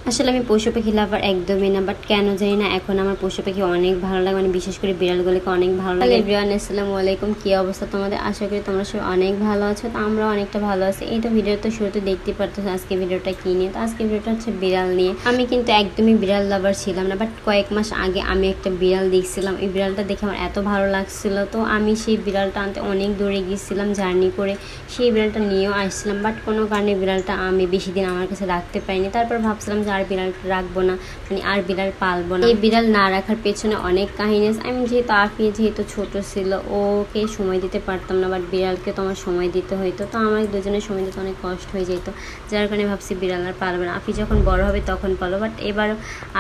আসলে আমি পশু পাখি লাভার একদমই না, বাট কেন জানি না এখন আমার পশু পাখি অনেক ভালো লাগে, মানে বিশেষ করে বিড়ালগুলোকে অনেক ভালো লাগে। এভরিওয়ান আসসালামু আলাইকুম, কি অবস্থা তোমাদের? আশা করি তোমরা সবাই অনেক ভালো আছো। তো আমরা অনেকটা ভালো আছি। এই তো ভিডিও তো শুরুতে দেখতে পারতো আজকে ভিডিওটা কি নিয়ে। তো আজকে ভিডিওটা হচ্ছে বিড়াল নিয়ে। আমি কিন্তু একদমই বিড়াল লাভার ছিলাম না, বাট কয়েক মাস আগে আমি একটা বিড়াল দেখছিলাম। এই বিড়ালটা দেখে আমার এত ভালো লাগছিল, তো আমি সেই বিড়ালটা আনতে অনেক দূরে গিয়েছিলাম জার্নি করে। সেই বিড়ালটা নিয়েও আসছিলাম, বাট কোনো কারণে বিড়ালটা আমি বেশি দিন আমার কাছে রাখতে পারিনি। তারপর ভাবছিলাম যে আর বিড়ালটা রাখবো না, মানে আর বিড়াল পালবো না। এই বিড়াল না রাখার পেছনে অনেক কাহিনী আছে। আমি যেহেতু যেহেতু ছোট ছিল, ওকে সময় দিতে পারতাম না, বাট বিড়ালকে তো আমার সময় দিতে হইতো। তো আমার দুজনের সময় দিতে অনেক কষ্ট হয়ে যেত, যার কারণে ভাবছি বিড়াল আর পালবো না। আফি যখন বড় হবে তখন পালো। বাট এবার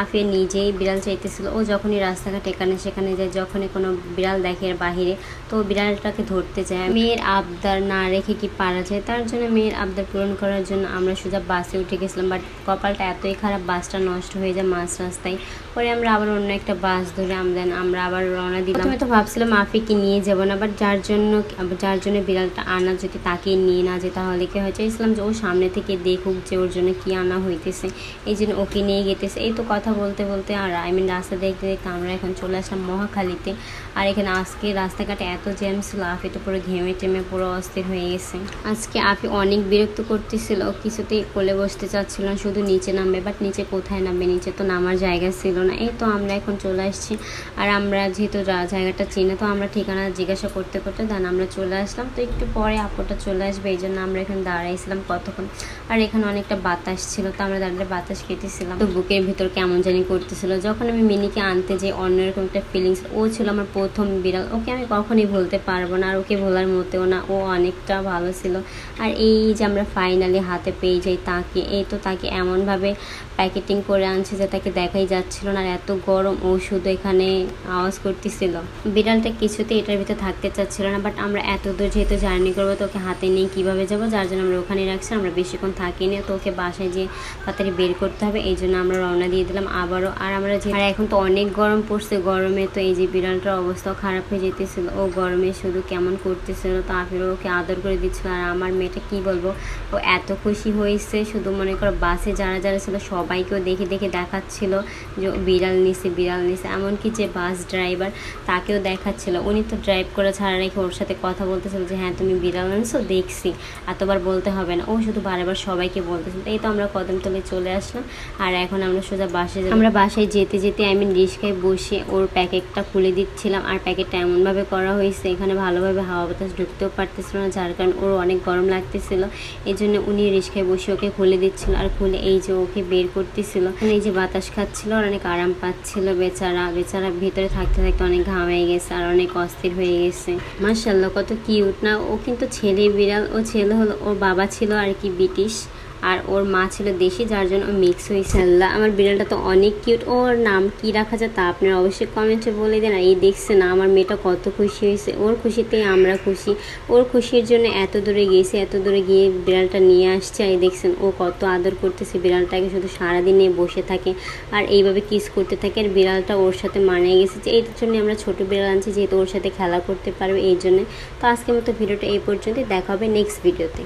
আফি নিজেই বিড়াল চাইতেছিল। ও যখনই রাস্তাঘাট এখানে সেখানে যায়, যখনই কোনো বিড়াল দেখে বাহিরে, তো বিড়ালটাকে ধরতে যায়। মেয়ের আবদার না রেখে কি পারা যায়? তার জন্য মেয়ের আবদার পূরণ করার জন্য আমরা সোজা বাসে উঠে গেছিলাম। বাট কপালটা এতই খারাপ, বাসটা নষ্ট হয়ে যায় মাঝ রাস্তায়। পরে আমরা আবার অন্য একটা বাস ধরে আমরা আবার রওনা দিলাম। প্রথমে তো ভাবছিলাম আফিকে নিয়ে যাবো না, বাট যার জন্য বিড়ালটা আনা, যদি তাকে নিয়ে না যেতে তাহলে কি হয়, চাইছিলাম যে ও সামনে থেকে দেখুক যে ওর জন্য কি আনা হইতেছে, এই জন্য ওকে নিয়ে গেতেছে। এই তো কথা বলতে বলতে আর রাস্তা দেখতে দেখতে আমরা এখন চলে আসলাম মহাখালীতে। আর এখানে আজকে রাস্তাঘাটে এত জ্যাম ছিল, আফি তো পুরো ঘেমে টেমে পুরো অস্থির হয়ে গেছে। আজকে আফি অনেক বিরক্ত করতেছিল, কিছুতেই কোলে বসতে চাচ্ছিল না, শুধু নিচে নামবে। বাট নিচে কোথায় নামবে, নিচে তো নামার জায়গা ছিল না। এই তো আমরা এখন চলে আসছি, আর আমরা যেহেতু জায়গাটা চিনি, তো আমরা ঠিকানা জিজ্ঞাসা করতে করতে আমরা চলে আসলাম। তো একটু পরে আপুটা চলে আসবে, এই জন্য আমরা এখানে দাঁড়াইছিলাম কতক্ষণ। আর এখানে অনেকটা বাতাস ছিল, তো আমরা দাঁড়িয়ে বাতাস খেতেছিলাম। তো বুকের ভিতর কেমন জানি করতেছিল। যখন আমি মিনিকে আনতে যাই, অন্যরকম একটা ফিলিংস। ও ছিল আমার প্রথম বিড়াল, ওকে আমি কখনই ভুলতে পারবো না, আর ওকে ভোলার মতেও না। ও অনেকটা ভালো ছিল। আর এই যে আমরা ফাইনালি হাতে পেয়ে যাই তাকে, এই তো তাকে এমনভাবে প্যাকেটিং করে আনছে যে তাকে দেখাই যাচ্ছিল না। আর এত গরম, ও শুধু এখানে আওয়াজ করতেছিল। বিড়ালটা কিছুতে এটার ভিতরে থাকতে চাচ্ছিল না, বাট আমরা এত দূর যেহেতু জার্নি করবো, তো ওকে হাতে নিয়ে কীভাবে যাবো, যার জন্য আমরা ওখানে রাখছি। আমরা বেশিক্ষণ থাকিনি, তো ওকে বাসায় যেয়ে তাড়াতাড়ি বের করতে হবে, এই জন্য আমরা রওনা দিয়ে দিলাম আবারও। আর এখন তো অনেক গরম পড়ছে, গরমে তো এই যে বিড়ালটার অবস্থাও খারাপ হয়ে যেতেছিল। ও গরমে শুধু কেমন করতেছিল, তো আফিরও ওকে আদর করে দিচ্ছিল। আর আমার মেয়েটা কি বলবো, ও এত খুশি হয়েছে, শুধু মনে করো বাসে যারা যারা ছিল সবাইকেও দেখে দেখে দেখাচ্ছিল যে বিড়াল নিছে। এমনকি যে বাস ড্রাইভার তাকেও দেখাচ্ছিল। উনি তো ড্রাইভ করে ছাড়া রেখে ওর সাথে কথা বলতেছিল যে হ্যাঁ তুমি বিড়াল আনছো, দেখছি, এতবার বলতে হবে না। ও শুধু বারবার সবাইকে বলতেছিল। এই তো আমরা কদমতলে চলে আসলাম, আর এখন আমরা সোজা আমরা বাসায় যেতে যেতে আমি রিস্কায় বসে ওর প্যাকেটটা খুলে দিচ্ছিলাম। আর প্যাকেটটা এমনভাবে করা হয়েছে এখানে ভালোভাবে হাওয়া বাতাস ঢুকতেও পারতেছিল না, যার কারণে ওর অনেক গরম লাগতেছিল। এই জন্য উনি রিস্কায় বসে ওকে খুলে দিচ্ছিল, আর খুলে এই যে ওকে বের করতেছিল। এই যে বাতাস খাচ্ছিল, আর অনেক আরাম পাচ্ছিল। বেচারা ভিতরে থাকতে থাকতে অনেক ঘামাই গেছে, আর অনেক অস্থির হয়ে গেছে। মাশাআল্লাহ কত কিউট না। ও কিন্তু ছেলে বিড়াল, ও ছেলে হলো, ওর বাবা ছিল আর কি ব্রিটিশ, আর ওর মা ছিল দেশি, যার জন্য ও মিক্স হয়েছে। আল্লাহ, আমার বিড়ালটা তো অনেক কিউট। ওর নাম কি রাখা যায় তা আপনারা অবশ্যই কমেন্টে বলে দেন। আর এই দেখছে না আমার মেয়েটা কত খুশি হয়েছে, ওর খুশিতেই আমরা খুশি। ওর খুশির জন্য এত দূরে গিয়েছে, এত দূরে গিয়ে বিড়ালটা নিয়ে আসছে। আর দেখছেন ও কত আদর করতেছে বিড়ালটাকে, শুধু সারাদিন নিয়ে বসে থাকে আর এইভাবে কিস করতে থাকে। আর বিড়ালটা ওর সাথে মানিয়ে গেছে, যে এই জন্য আমরা ছোটো বিড়াল আনছি, যেহেতু ওর সাথে খেলা করতে পারবে এই জন্য। তো আজকের মতো ভিডিওটা এই পর্যন্তই, দেখা হবে নেক্সট ভিডিওতে।